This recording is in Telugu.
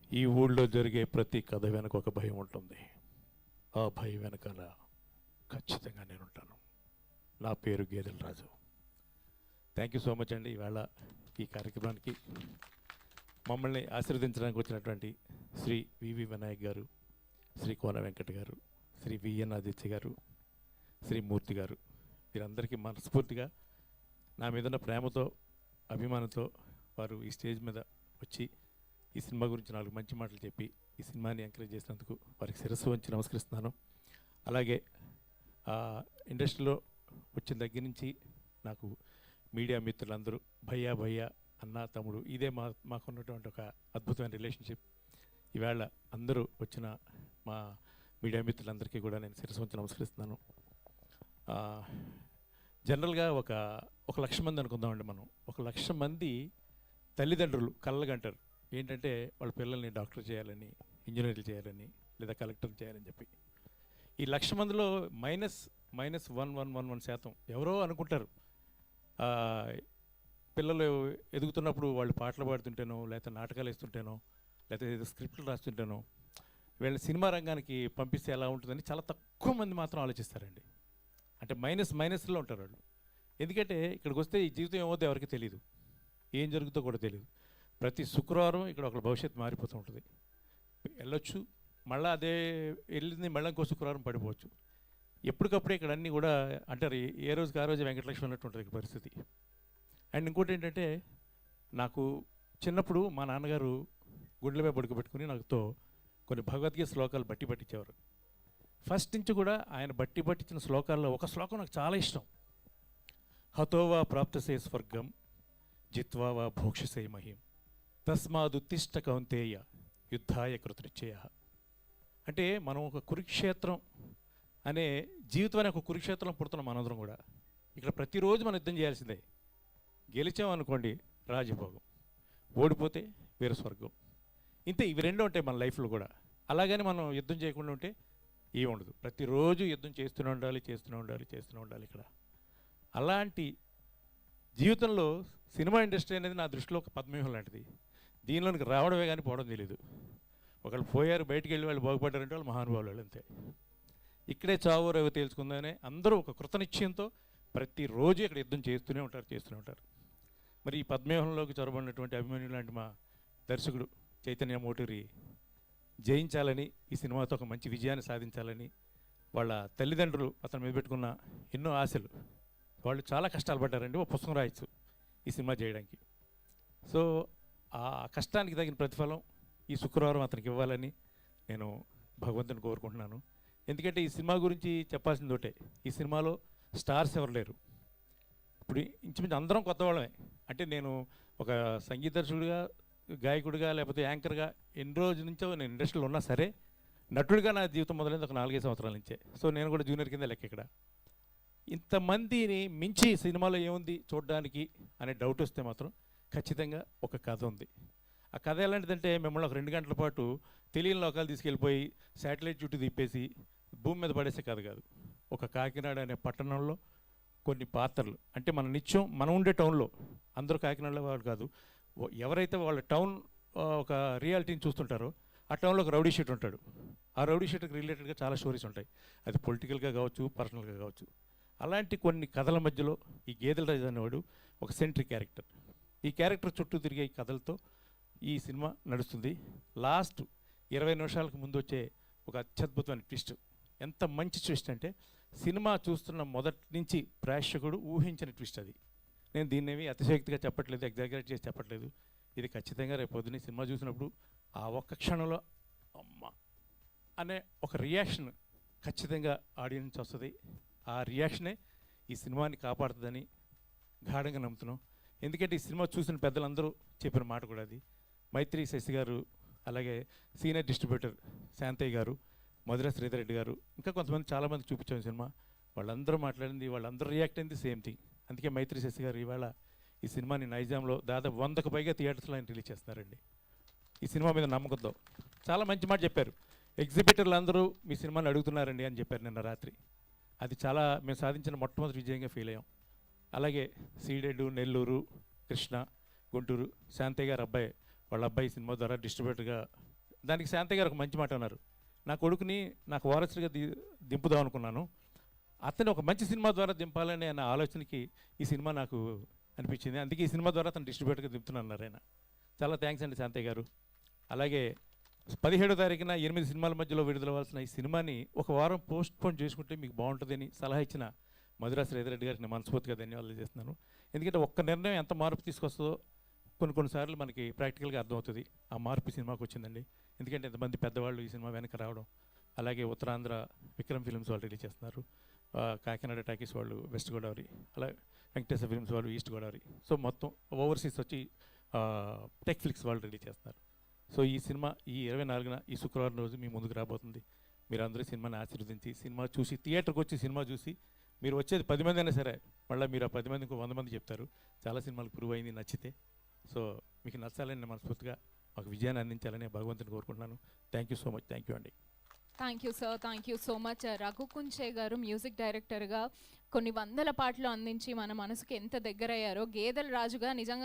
ఈ ఊళ్ళో జరిగే ప్రతి కథ వెనక ఒక భయం ఉంటుంది. ఆ భయం వెనకాల ఖచ్చితంగా నేనుంటాను. నా పేరు గేదెల రాజు. థ్యాంక్ యూ సో మచ్ అండి. ఈవేళ ఈ కార్యక్రమానికి మమ్మల్ని ఆశీర్వదించడానికి వచ్చినటువంటి శ్రీ వివి వినాయక్ గారు, శ్రీ కోన వెంకట గారు, శ్రీ విఎన్ ఆదిత్య గారు, శ్రీ మూర్తి గారు, వీరందరికీ మనస్ఫూర్తిగా నా మీద ఉన్న ప్రేమతో, అభిమానంతో వారు ఈ స్టేజ్ మీద వచ్చి ఈ సినిమా గురించి 4 మంచి మాటలు చెప్పి ఈ సినిమాని ఎంకరేజ్ చేసినందుకు వారికి శిరస్సు వంచి నమస్కరిస్తున్నాను. అలాగే ఇండస్ట్రీలో వచ్చిన దగ్గర నుంచి నాకు మీడియా మిత్రులందరూ భయ్యా భయ్యా అన్న తమ్ముడు ఇదే మాకున్నటువంటి ఒక అద్భుతమైన రిలేషన్షిప్. ఈవేళ అందరూ వచ్చిన మా మీడియా మిత్రులందరికీ కూడా నేను శిరస్సు వంచి నమస్కరిస్తున్నాను. జనరల్గా ఒక 1,00,000 మంది అనుకుందామండి. మనం 1,00,000 మంది తల్లిదండ్రులు కళ్ళగంటారు ఏంటంటే వాళ్ళ పిల్లల్ని డాక్టర్ చేయాలని, ఇంజనీర్లు చేయాలని, లేదా కలెక్టర్ చేయాలని చెప్పి. ఈ 1,00,000 మందిలో -1.11% ఎవరో అనుకుంటారు పిల్లలు ఎదుగుతున్నప్పుడు వాళ్ళు పాటలు పాడుతుంటేనో, లేకపోతే నాటకాలు వేస్తుంటేనో, లేకపోతే ఏదో స్క్రిప్ట్లు రాస్తుంటేనో వీళ్ళని సినిమా రంగానికి పంపిస్తే ఎలా ఉంటుందని చాలా తక్కువ మంది మాత్రం ఆలోచిస్తారండి. అంటే మైనస్లో ఉంటారు వాళ్ళు. ఎందుకంటే ఇక్కడికి వస్తే ఈ జీవితం ఏమవుతుందో ఎవరికి తెలియదు, ఏం జరుగుతుందో కూడా తెలియదు. ప్రతి శుక్రవారం ఇక్కడ ఒక భవిష్యత్తు మారిపోతూ ఉంటుంది. వెళ్ళొచ్చు, మళ్ళీ అదే వెళ్ళింది మళ్ళీ ఇంకో శుక్రవారం పడిపోవచ్చు. ఎప్పటికప్పుడే ఇక్కడ అన్నీ కూడా అంటారు ఏ రోజుకి ఆ రోజు వెంకటలక్ష్మి అన్నట్టు ఉంటుంది పరిస్థితి. అండ్ ఇంకోటి ఏంటంటే నాకు చిన్నప్పుడు మా నాన్నగారు గుండెలపై పడుకోబెట్టుకుని నాకుతో కొన్ని భగవద్గీత శ్లోకాలు బట్టి పట్టించేవారు. ఫస్ట్ నుంచి కూడా ఆయన బట్టి పట్టించిన శ్లోకాల్లో ఒక శ్లోకం నాకు చాలా ఇష్టం. హతోవా ప్రాప్తసే స్వర్గం జిత్వా వా భోక్షసే మహిం తస్మాదుత్తిష్ట కౌంతేయ యుద్ధాయ కృతనిశ్చయ. అంటే మనం ఒక కురుక్షేత్రం అనే జీవితం అనే ఒక కురుక్షేత్రం పుడుతున్నాం మనందరం కూడా. ఇక్కడ ప్రతిరోజు మనం యుద్ధం చేయాల్సిందే. గెలిచామనుకోండి రాజభోగం, ఓడిపోతే వేరే స్వర్గం. ఇంతే, ఇవి రెండు ఉంటాయి మన లైఫ్లో కూడా. అలాగని మనం యుద్ధం చేయకుండా ఉంటే ఏమి ఉండదు. ప్రతిరోజు యుద్ధం చేస్తూనే ఉండాలి ఇక్కడ. అలాంటి జీవితంలో సినిమా ఇండస్ట్రీ అనేది నా దృష్టిలో ఒక పద్మవ్యూహం లాంటిది. దీనిలోనికి రావడమే కానీ పోవడం తెలియదు. ఒకళ్ళు పోయారు, బయటికి వెళ్ళి వాళ్ళు బాగుపడ్డారంటే వాళ్ళు మహానుభావులు వాళ్ళు, అంతే. ఇక్కడే చావు రేవు తేల్చుకుందానే అందరూ ఒక కృతనిశ్చయంతో ప్రతిరోజు ఇక్కడ యుద్ధం చేస్తూనే ఉంటారు. మరి ఈ పద్మవ్యూహంలోకి చొరబడినటువంటి అభిమన్యు లాంటి మా దర్శకుడు చైతన్య మోటూరి జయించాలని, ఈ సినిమాతో ఒక మంచి విజయాన్ని సాధించాలని వాళ్ళ తల్లిదండ్రులు అతని మీద పెట్టుకున్న ఎన్నో ఆశలు. వాళ్ళు చాలా కష్టాలు పడ్డారండి ఒక పుస్తకం రాయొచ్చు ఈ సినిమా చేయడానికి. సో ఆ కష్టానికి తగిన ప్రతిఫలం ఈ శుక్రవారం అతనికి ఇవ్వాలని నేను భగవంతుని కోరుకుంటున్నాను. ఎందుకంటే ఈ సినిమా గురించి చెప్పాల్సింది ఒకటే, ఈ సినిమాలో స్టార్స్ ఎవరు లేరు. ఇప్పుడు ఇంచుమించు అందరం కొత్త వాళ్ళమే. అంటే నేను ఒక సంగీత దర్శకుడిగా, గాయకుడిగా, లేకపోతే యాంకర్గా ఎన్ని రోజుల నుంచో నేను ఇండస్ట్రీలో ఉన్నా సరే, నటుడిగా నా జీవితం మొదలైంది ఒక 4-5 సంవత్సరాల నుంచే. సో నేను కూడా జూనియర్ కింద లెక్క ఇక్కడ. ఇంతమందిని మించి సినిమాలో ఏముంది చూడడానికి అనే డౌట్ వస్తే మాత్రం ఖచ్చితంగా ఒక కథ ఉంది. ఆ కథ ఎలాంటిదంటే మిమ్మల్ని ఒక 2 గంటల పాటు తెలియని లోకాలు తీసుకెళ్ళిపోయి శాటిలైట్ చుట్టూ తిప్పేసి భూమి మీద పడేసే కథ కాదు. ఒక కాకినాడ అనే పట్టణంలో కొన్ని పాత్రలు, అంటే మన నిత్యం మనం ఉండే టౌన్లో, అందరూ కాకినాడలో వాళ్ళు కాదు, ఎవరైతే వాళ్ళ టౌన్ ఒక రియాలిటీని చూస్తుంటారో ఆ టౌన్లో ఒక రౌడీ షీట్ ఉంటాడు. ఆ రౌడీ షీట్కి రిలేటెడ్గా చాలా స్టోరీస్ ఉంటాయి. అది పొలిటికల్గా కావచ్చు, పర్సనల్గా కావచ్చు. అలాంటి కొన్ని కథల మధ్యలో ఈ గేదెల రాజు అనేవాడు ఒక సెంట్రిక్ క్యారెక్టర్. ఈ క్యారెక్టర్ చుట్టూ తిరిగే ఈ కథలతో ఈ సినిమా నడుస్తుంది. లాస్ట్ 20 నిమిషాలకు ముందు వచ్చే ఒక అత్యద్భుతమైన ట్విస్ట్. ఎంత మంచి ట్విస్ట్ అంటే సినిమా చూస్తున్న మొదటి నుంచి ప్రేక్షకుడు ఊహించిన ట్విస్ట్ అది. నేను దీన్నేమి అతిశయోక్తిగా చెప్పట్లేదు, ఎగ్జాగరేట్ చేసి చెప్పట్లేదు. ఇది ఖచ్చితంగా రేపు పొద్దున్నే సినిమా చూసినప్పుడు ఆ ఒక్క క్షణంలో అమ్మ అనే ఒక రియాక్షన్ ఖచ్చితంగా ఆడియన్స్ వస్తుంది. ఆ రియాక్షనే ఈ సినిమాని కాపాడుతుందని గాఢంగా నమ్ముతున్నాం. ఎందుకంటే ఈ సినిమా చూసిన పెద్దలందరూ చెప్పిన మాట కూడా అది. మైత్రి శశి గారు, అలాగే సీనియర్ డిస్ట్రిబ్యూటర్ శాంతయ్య గారు, మధుర శ్రీధర్ రెడ్డి గారు, ఇంకా కొంతమంది చాలామంది చూపించాం సినిమా. వాళ్ళందరూ మాట్లాడింది, వాళ్ళందరూ రియాక్ట్ అయింది సేమ్ థింగ్. అందుకే మైత్రి శశి గారు ఇవాళ ఈ సినిమాని నైజాంలో దాదాపు 100కు పైగా థియేటర్స్లో ఆయన రిలీజ్ చేస్తున్నారండి. ఈ సినిమా మీద నమ్మకంతో చాలా మంచి మాట చెప్పారు. ఎగ్జిబిటర్లు అందరూ మీ సినిమాని అడుగుతున్నారండి అని చెప్పారు నిన్న రాత్రి. అది చాలా మేము సాధించిన మొట్టమొదటి విజయంగా ఫీల్ అయ్యాం. అలాగే సీడెడ్, నెల్లూరు, కృష్ణ, గుంటూరు శాంతయ్య గారు అబ్బాయి, వాళ్ళ అబ్బాయి సినిమా ద్వారా డిస్ట్రిబ్యూటర్గా దానికి శాంతయ్య గారు ఒక మంచి మాట అన్నారు. నా కొడుకుని నాకు వారసుడిగా దింపుదాం అనుకున్నాను, అతను ఒక మంచి సినిమా ద్వారా దింపాలనే అన్న ఆలోచనకి ఈ సినిమా నాకు అనిపించింది. అందుకే ఈ సినిమా ద్వారా అతను డిస్ట్రిబ్యూటర్గా దింపుతున్నారు ఆయన. చాలా థ్యాంక్స్ అండి శాంతయ్య గారు. అలాగే 17వ తారీఖున 8 సినిమాల మధ్యలో విడుదలవ్వాల్సిన ఈ సినిమాని ఒక వారం పోస్ట్ పోన్ చేసుకుంటే మీకు బాగుంటుందని సలహా ఇచ్చిన మధురా శ్రీధరెడ్డి గారికి నేను మనస్ఫూర్తిగా ధన్యవాదాలు చేస్తున్నాను. ఎందుకంటే ఒక్క నిర్ణయం ఎంత మార్పు తీసుకొస్తుందో కొన్నిసార్లు మనకి ప్రాక్టికల్గా అర్థమవుతుంది. ఆ మార్పు సినిమాకి వచ్చిందండి. ఎందుకంటే ఎంతమంది పెద్దవాళ్ళు ఈ సినిమా వెనక రావడం, అలాగే ఉత్తరాంధ్ర విక్రమ్ ఫిల్మ్స్ వాళ్ళు రిలీజ్ చేస్తున్నారు, కాకినాడ టాకీస్ వాళ్ళు వెస్ట్ గోదావరి, అలాగే వెంకటేశ్వర ఫిల్మ్స్ వాళ్ళు ఈస్ట్ గోదావరి, సో మొత్తం ఓవర్సీస్ వచ్చి టెక్ ఫ్లిక్స్ వాళ్ళు రిలీజ్ చేస్తున్నారు. సో ఈ సినిమా ఈ 24న ఈ శుక్రవారం రోజు మీ ముందుకు రాబోతుంది. మీరు అందరూ సినిమాని ఆశీర్వదించి సినిమా చూసి థియేటర్కి వచ్చి సినిమా చూసి మీరు వచ్చేది 10 మంది అయినా సరే మళ్ళీ మీరు ఆ 10 మందికి 100 మంది చెప్తారు. చాలా సినిమాలు ప్రూవ్ అయింది నచ్చితే. సో మీకు నచ్చాలని నేను మనస్ఫూర్తిగా మాకు విజయాన్ని అందించాలని భగవంతుని కోరుకుంటున్నాను. Thank you so much. Thank you అండి. Thank you sir, thank you so much. Raghu Kunche గారు మ్యూజిక్ డైరెక్టర్గా కొన్ని వందల పాటలు అందించి మన మనసుకి ఎంత దగ్గరయ్యారో, గేదెల రాజుగా నిజంగా